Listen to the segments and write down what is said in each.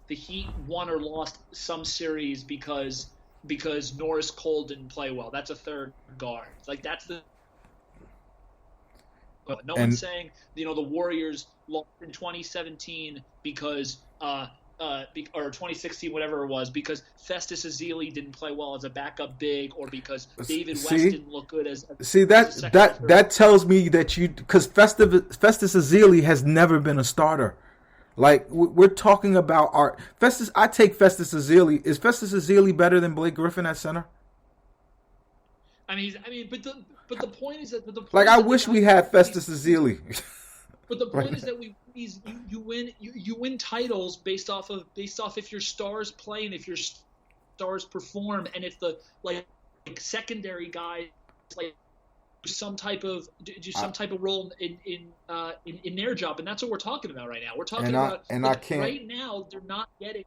the Heat won or lost some series because Norris Cole didn't play well. That's a third guard. Like that's the no one's And saying the Warriors lost in 2017 because or 2016 whatever it was because Festus Ezeli didn't play well as a backup big or because David West see, didn't look good as a that second or third. that tells me that because Festus Ezeli has never been a starter. Like we're talking about our Festus. I take Festus Ezeli. Is Festus Ezeli better than Blake Griffin at center? But the point is that Like I wish we had Festus Ezeli. But the point Right. is that you win titles based off if your stars play and if your stars perform and if the like secondary guys like do some type of role in their job, and that's what we're talking about right now. We're talking about I can't. right now they're not getting.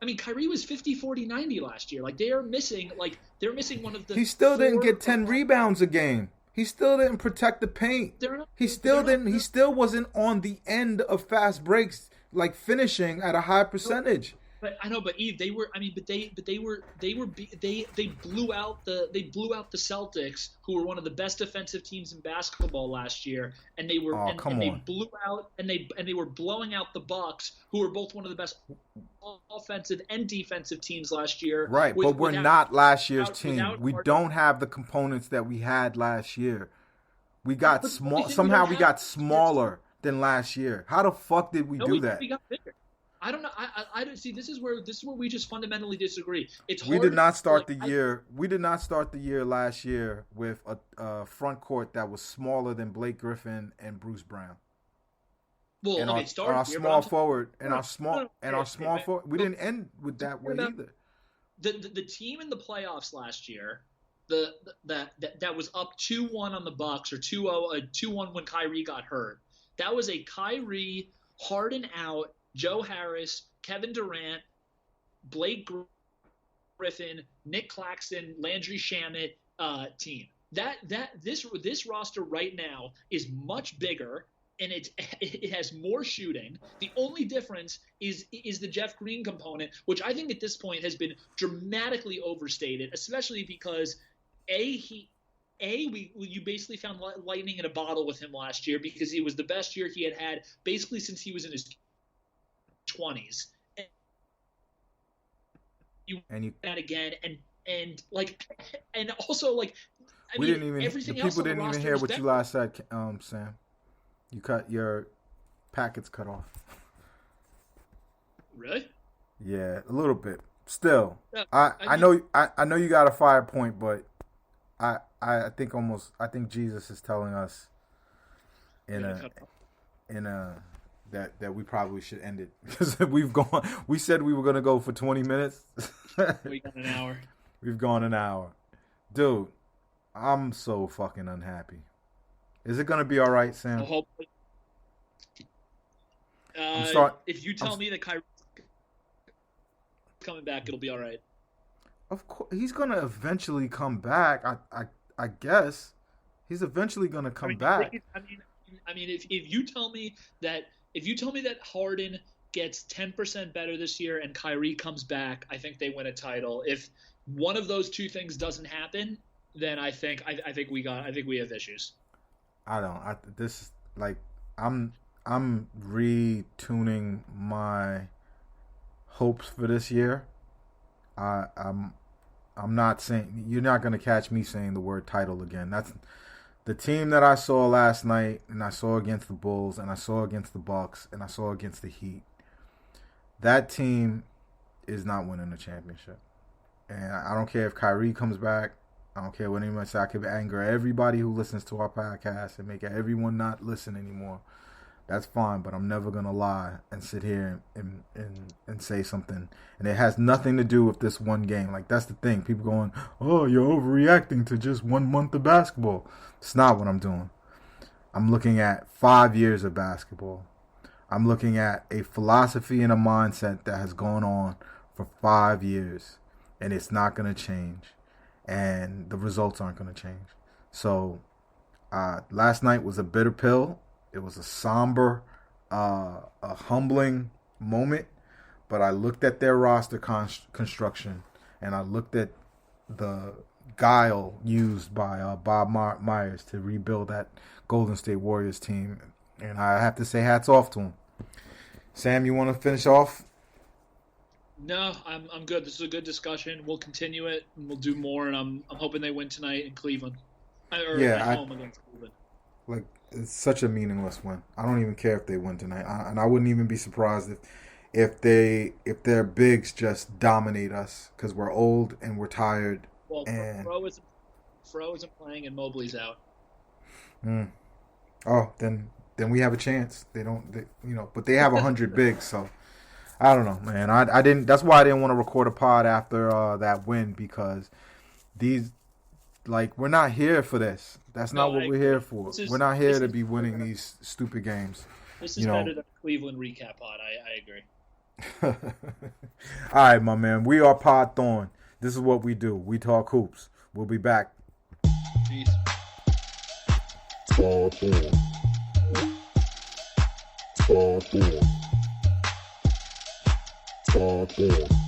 I mean, Kyrie was 50, 40, 90 last year. Like they're missing one of the. He still didn't get 10 four- rebounds a game. He still didn't protect the paint. They're not, He still they're not- didn't. He still wasn't on the end of fast breaks, like finishing at a high percentage. But I know, but Eve, they were. I mean, but they blew out the Celtics, who were one of the best defensive teams in basketball last year, and they were. Oh, and, come and they on. blew out, and they were blowing out the Bucks, who were both one of the best offensive and defensive teams last year. Right, but we're not last year's team. We Harden. don't have the components that we had last year. We got But small. we Somehow don't we have- got smaller than last year. How the fuck did we No, do that? we got bigger. I don't know. I don't see. This is where we just fundamentally disagree. It's We hard, did not start like, the year. We did not start the year last year with a front court that was smaller than Blake Griffin and Bruce Brown. Well, And okay, our start here, but small I'm- forward and our No, small no, and our okay, small okay, forward. We but- didn't end with that way either. The team in the playoffs last year, that was up 2-1 on the Bucks or 2-1 when Kyrie got hurt. That was a Kyrie, Harden out, Joe Harris, Kevin Durant, Blake Griffin, Nick Claxton, Landry Shamet team. This roster right now is much bigger and it has more shooting. The only difference is the Jeff Green component, which I think at this point has been dramatically overstated, especially because you basically found lightning in a bottle with him last year because it was the best year he had basically since he was in his 20s. And you that again and also like I We mean, didn't even. The everything else people on the didn't even roster hear was what better. you last said, Sam. You cut your packets cut off. Really? Yeah, a little bit. Still, Yeah, I know you got a fire point, but I think Jesus is telling us in a that we probably should end it because we said we were gonna go for 20 minutes. We got an hour. We've gone an hour, dude. I'm so fucking unhappy. Is it gonna be all right, Sam? Well, hopefully. If you tell me that Kyrie's coming back, it'll be all right. Of course, he's gonna eventually come back. I guess he's eventually gonna come back. I mean, if you tell me that Harden gets 10% better this year and Kyrie comes back, I think they win a title. If one of those two things doesn't happen, then I think we have issues. I'm retuning my hopes for this year. I'm not saying you're not gonna catch me saying the word title again. That's the team that I saw last night, and I saw against the Bulls, and I saw against the Bucks, and I saw against the Heat. That team is not winning the championship. And I don't care if Kyrie comes back. I don't care what anyone says. I could anger everybody who listens to our podcast and make everyone not listen anymore. That's fine, but I'm never going to lie and sit here and say something. And it has nothing to do with this one game. Like, that's the thing. People going, oh, you're overreacting to just 1 month of basketball. It's not what I'm doing. I'm looking at 5 years of basketball. I'm looking at a philosophy and a mindset that has gone on for 5 years. And it's not going to change. And the results aren't going to change. So, last night was a bitter pill. It was a somber, a humbling moment. but I looked at their roster construction, and I looked at the guile used by Bob Myers to rebuild that Golden State Warriors team, and I have to say hats off to him. Sam, you want to finish off? No, I'm good. This is a good discussion. We'll continue it, and we'll do more. And I'm hoping they win tonight in Cleveland, at home against Cleveland. Like, it's such a meaningless win. I don't even care if they win tonight, and I wouldn't even be surprised if their bigs just dominate us because we're old and we're tired. Well, Fro isn't playing and Mobley's out. Oh, then we have a chance. But they have 100 bigs, so I don't know, man. I didn't. That's why I didn't want to record a pod after that win because we're not here for this. That's not what we're here for. We're not here to be winning these stupid games. This is better than a Cleveland recap pod. I agree. All right, my man. We are Pod Thorn. This is what we do. We talk hoops. We'll be back. Peace. Pod Thorn. Pod Thorn. Pod Thorn.